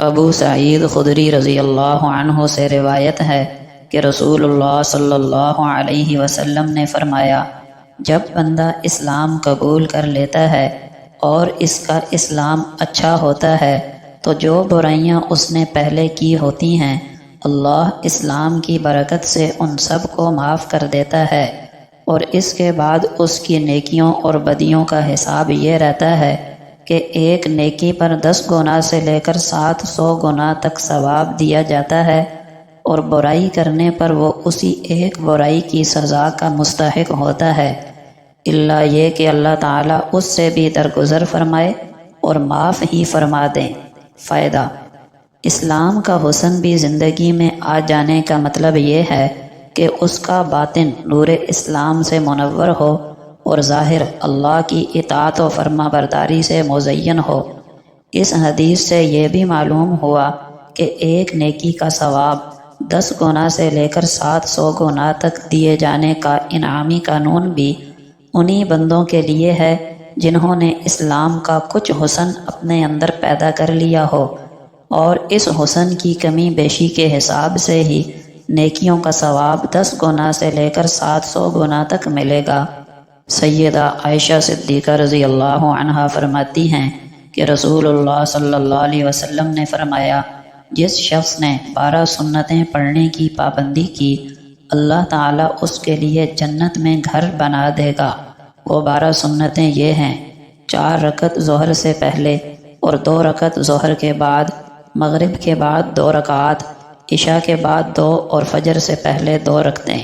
ابو سعید خدری رضی اللہ عنہ سے روایت ہے کہ رسول اللہ صلی اللہ علیہ وسلم نے فرمایا، جب بندہ اسلام قبول کر لیتا ہے اور اس کا اسلام اچھا ہوتا ہے تو جو برائیاں اس نے پہلے کی ہوتی ہیں اللہ اسلام کی برکت سے ان سب کو معاف کر دیتا ہے، اور اس کے بعد اس کی نیکیوں اور بدیوں کا حساب یہ رہتا ہے کہ ایک نیکی پر 10 گنا سے لے کر 700 گنا تک ثواب دیا جاتا ہے، اور برائی کرنے پر وہ اسی ایک برائی کی سزا کا مستحق ہوتا ہے، الا یہ کہ اللہ تعالیٰ اس سے بھی درگزر فرمائے اور معاف ہی فرما دیں۔ فائدہ: اسلام کا حسن بھی زندگی میں آ جانے کا مطلب یہ ہے کہ اس کا باطن نور اسلام سے منور ہو اور ظاہر اللہ کی اطاعت و فرما برداری سے مزین ہو۔ اس حدیث سے یہ بھی معلوم ہوا کہ ایک نیکی کا ثواب 10 گنا سے لے کر 700 گنا تک دیے جانے کا انعامی قانون بھی انہی بندوں کے لیے ہے جنہوں نے اسلام کا کچھ حسن اپنے اندر پیدا کر لیا ہو، اور اس حسن کی کمی بیشی کے حساب سے ہی نیکیوں کا ثواب 10 گنا سے لے کر 700 گنا تک ملے گا۔ سیدہ عائشہ صدیقہ رضی اللہ عنہا فرماتی ہیں کہ رسول اللہ صلی اللہ علیہ وسلم نے فرمایا، جس شخص نے 12 سنتیں پڑھنے کی پابندی کی اللہ تعالیٰ اس کے لیے جنت میں گھر بنا دے گا۔ وہ 12 سنتیں یہ ہیں: 4 رکعت ظہر سے پہلے اور 2 رکعت ظہر کے بعد، مغرب کے بعد 2 رکعات، عشاء کے بعد 2 اور فجر سے پہلے 2 رکعتیں۔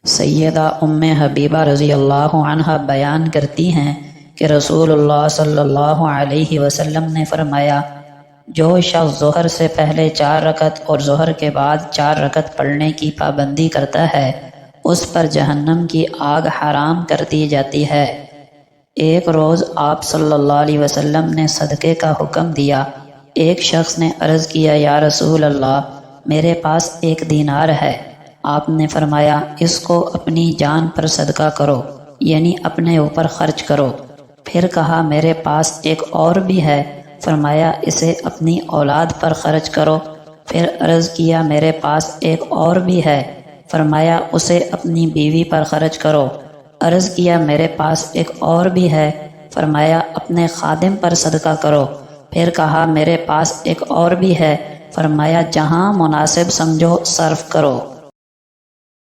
سیدہ ام حبیبہ رضی اللہ عنہا بیان کرتی ہیں کہ رسول اللہ صلی اللہ علیہ وسلم نے فرمایا، جو شخص ظہر سے پہلے 4 رکعت اور ظہر کے بعد 4 رکعت پڑھنے کی پابندی کرتا ہے اس پر جہنم کی آگ حرام کر دی جاتی ہے۔ ایک روز آپ صلی اللہ علیہ وسلم نے صدقے کا حکم دیا۔ ایک شخص نے عرض کیا، یا رسول اللہ، میرے پاس 1 دینار ہے۔ آپ نے فرمایا، اس کو اپنی جان پر صدقہ کرو، یعنی اپنے اوپر خرچ کرو۔ پھر کہا، میرے پاس ایک اور بھی ہے۔ فرمایا، اسے اپنی اولاد پر خرچ کرو۔ پھر عرض کیا، میرے پاس ایک اور بھی ہے۔ فرمایا، اسے اپنی بیوی پر خرچ کرو۔ عرض کیا، میرے پاس ایک اور بھی ہے۔ فرمایا، اپنے خادم پر صدقہ کرو۔ پھر کہا، میرے پاس ایک اور بھی ہے۔ فرمایا، جہاں مناسب سمجھو صرف کرو۔